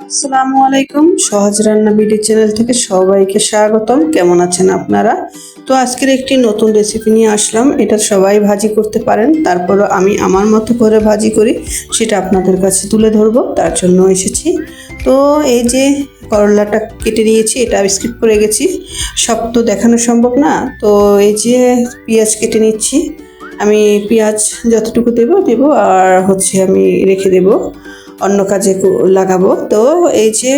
আসসালামু আলাইকুম। সহজ রান্না বিডি চ্যানেল থেকে সবাইকে স্বাগতম। কেমন আছেন আপনারা? তো আজকের একটি নতুন রেসিপি নিয়ে আসলাম। এটা সবাই ভাজি করতে পারেন, তারপরও আমি আমার মতো করে ভাজি করি, সেটা আপনাদের কাছে তুলে ধরবো, তার জন্য এসেছি। তো এই যে করলাটা কেটে নিয়েছি, এটা স্কিপ করে গেছি, সব তো দেখানো সম্ভব না। তো এই যে পেঁয়াজ কেটে নিচ্ছি। আমি পেঁয়াজ যতটুকু দেবো আর আমি রেখে দেব, অন্য কাজে লাগাবো। তো এই যে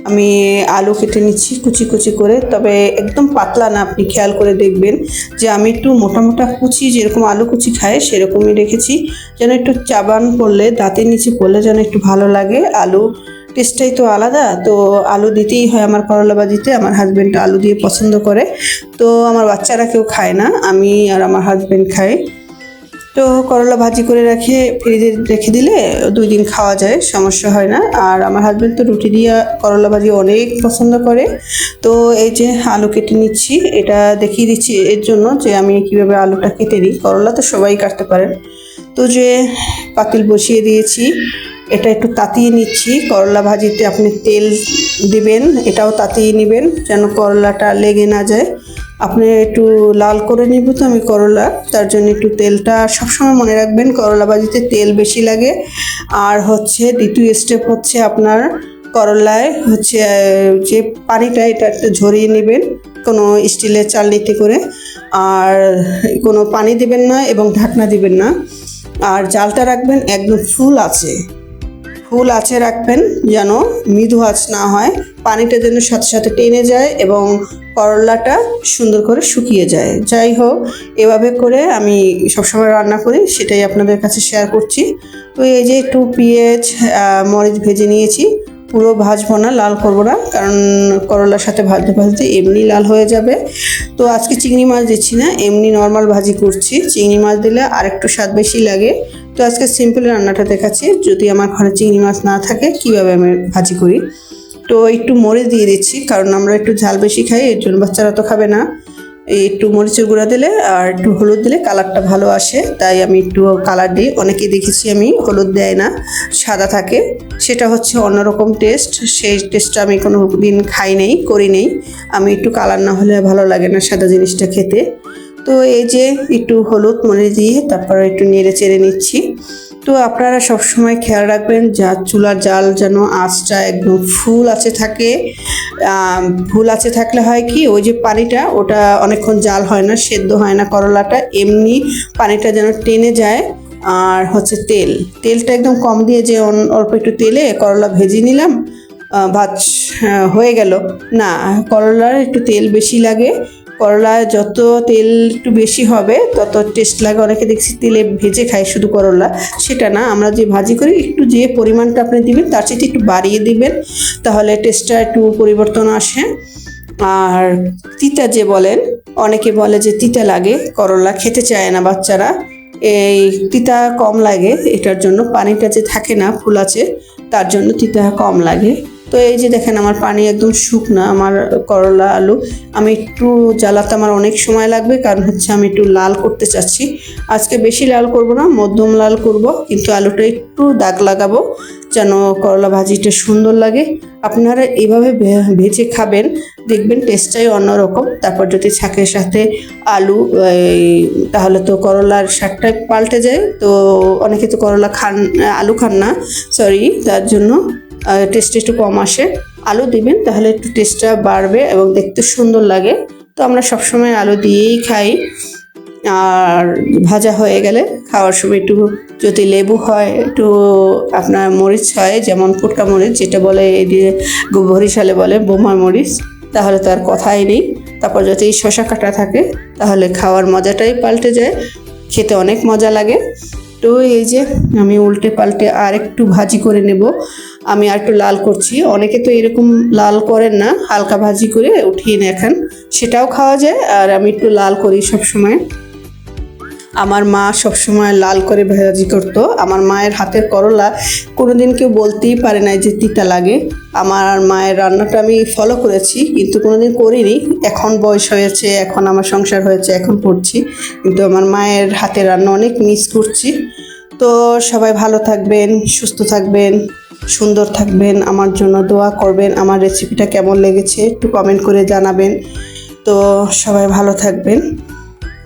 আমি আলু কেটে নিচ্ছি কুচি কুচি করে, তবে একদম পাতলা না, আপনি খেয়াল করে দেখবেন যে আমি একটু মোটা মোটা কুচি, যেরকম আলু কুচি খায় সেরকমই রেখেছি, যেন একটু চাবান পড়লে, দাঁতের নিচে পড়লে যেন একটু ভালো লাগে। আলু টেস্টটাই তো আলাদা, তো আলু দিতেই হয় আমার করলা ভাজিতে। আমার হাজব্যান্ড আলু দিয়ে পছন্দ করে, তো আমার বাচ্চারা কেউ খায় না, আমি আর আমার হাজব্যান্ড খাই। তো করলা ভাজি করে ফ্রিজে রেখে দিলে 2 দিন খাওয়া যায়, সমস্যা হয় না। আর আমার হাজব্যান্ড তো রুটি দিয়ে করলা ভাজি অনেক পছন্দ করে। তো এই যে আলু কেটে নিচ্ছি, এটা দেখিয়ে দিচ্ছি এর জন্য যে আমি কিভাবে আলুটা কেটে নিই। করলা তো সবাই কাটতে পারেন। তো যে পাতিল বসিয়ে দিয়েছি, এটা একটু তাতিয়ে নিচ্ছি। করলা ভাজিতে আপনি তেল দিবেন, এটাও তাতিয়ে নেবেন যেন করলাটা লেগে না যায়। আপনি একটু লাল করে নিব তো আমি করলা, তার জন্য একটু তেলটা সবসময় মনে রাখবেন, করলা ভাজিতে তেল বেশি লাগে। আর দ্বিতীয় স্টেপ আপনার করলায় যে পানিটা, এটা একটু ঝরিয়ে নেবেন কোনো স্টিলের চালনিতে করে। আর কোনো পানি দিবেন না এবং ঢাকনা দিবেন না। আর জালটা রাখবেন একদম ফুল আছে রাখবেন, যেন মৃদু আঁচ না হয়। পানিটা যেন সাথে সাথে টেনে যায় এবং করলাটা সুন্দর করে শুকিয়ে যায়। যাই হোক, এভাবে করে আমি সবসময় রান্না করি, সেটাই আপনাদের কাছে শেয়ার করছি। তো এই যে একটু পেঁয়াজ মরিচ ভেজে নিয়েছি, পুরো ভাজবো না, লাল করবো না, কারণ করলার সাথে ভাজতে ভাজতে এমনি লাল হয়ে যাবে। তো আজকে চিংড়ি মাছ দিচ্ছি না, এমনি নর্মাল ভাজি করছি। চিংড়ি মাছ দিলে আর একটু স্বাদ বেশি লাগে। তো আজকে সিম্পল রান্নাটা দেখাচ্ছি। যদি আমার ঘরে চিংড়ি মাছ না থাকে, কীভাবে আমি ভাজি করি। তো একটু মরিচ দিয়ে দিচ্ছি, কারণ আমরা একটু ঝাল বেশি খাই, এর জন্য বাচ্চারা তো খাবে না। একটু মরিচের গুঁড়া দিলে আর একটু হলুদ দিলে কালারটা ভালো আসে, তাই আমি একটু কালার দিই। অনেকেই দেখেছি আমি হলুদ দেয় না, সাদা থাকে, সেটা অন্যরকম টেস্ট। সেই টেস্টটা আমি কোনো দিন খাই নেই, করি নেই। আমি একটু কালার না হলে ভালো লাগে না সাদা জিনিসটা খেতে। তো এই যে একটু হলুদ মরিচ দিয়ে তারপর একটু নেড়ে চেড়ে নিচ্ছি। তো আপনারা সবসময় খেয়াল রাখবেন চুলার জাল যেন আঁচটা একদম ফুল আছে থাকে। ফুল আছে থাকলে হয় কি, ওই যে পানিটা, ওটা অনেকক্ষণ জাল হয় না, সেদ্ধ হয় না করলাটা, এমনি পানিটা যেন টেনে যায়। আর তেলটা একদম কম দিয়ে, যে অল্প একটু তেলে করলা ভেজে নিলাম, ভাজ হয়ে গেল না। করলার একটু তেল বেশি লাগে। করলায় যত তেল একটু বেশি হবে তত টেস্ট লাগে। অনেকে দেখছি তেলে ভেজে খায় শুধু করলা, সেটা না। আমরা যে ভাজি করি, একটু যে পরিমাণটা আপনি দিবেন তার চেয়ে একটু বাড়িয়ে দিবেন, তাহলে টেস্টটা একটু পরিবর্তন আসে। আর তিতা যে বলেন, অনেকে বলে যে তিতা লাগে, করলা খেতে চায় না বাচ্চারা, এই তিতা কম লাগে। এটার জন্য পানিটা যে থাকে না, ফুল আছে, তার জন্য তিতা কম লাগে। তো এই যে দেখেন, আমার পানি একদম শুকনা, আমার করলা আলু। আমি একটু জ্বালাতে আমার অনেক সময় লাগবে, কারণ আমি একটু লাল করতে চাচ্ছি। আজকে বেশি লাল করব না, মধ্যম লাল করব, কিন্তু আলুটা একটু দাগ লাগাবো যেন করলা ভাজিটা সুন্দর লাগে। আপনারা এইভাবে ভেজে খাবেন, দেখবেন টেস্টটাই অন্যরকম। তারপর যদি ছাঁকের সাথে আলু, তাহলে তো করলার স্বাদটাই পাল্টে যায়। তো অনেকে তো আলু খান না, সরি, তার জন্য টেস্ট একটু কম আসে। আলু দিবেন, তাহলে একটু টেস্টটা বাড়বে এবং দেখতে সুন্দর লাগে। তো আমরা সবসময় আলু দিয়েই খাই। আর ভাজা হয়ে গেলে খাওয়ার সময় একটু যদি লেবু হয়, একটু আপনার মরিচ হয়, যেমন ফুটকা মরিচ যেটা বলে, বরিশালে বলে বোমা মরিচ, তাহলে তো আর কথাই নেই। তারপর যদি শসা কাটা থাকে, তাহলে খাওয়ার মজাটাই পাল্টে যায়, খেতে অনেক মজা লাগে। তো এই যে আমি উল্টে পাল্টে আর একটু ভাজি করে নেব। আমি আর একটু লাল করছি। অনেকে তো এরকম লাল করেন না, হালকা ভাজি করে উঠিয়ে নেন, সেটাও খাওয়া যায়। আর আমি একটু লাল করি সবসময়। আমার মা সবসময় লাল করে ভাজি করতো। আমার মায়ের হাতের করলা কোনোদিন কেউ বলতেই পারে না যে তিতা লাগে। আমার মায়ের রান্নাটা আমি ফলো করেছি, কিন্তু কোনোদিন করিনি। এখন বয়স হয়েছে, এখন আমার সংসার হয়েছে, এখন করছি, কিন্তু আমার মায়ের হাতের রান্না অনেক মিস করছি। তো সবাই ভালো থাকবেন, সুস্থ থাকবেন। সুন্দর থাকবেন, আমার জন্য দোয়া করবেন। আমার রেসিপিটা কেমন লেগেছে একটু কমেন্ট করে জানাবেন। তো সবাই ভালো থাকবেন।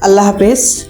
আল্লাহ হাফেজ।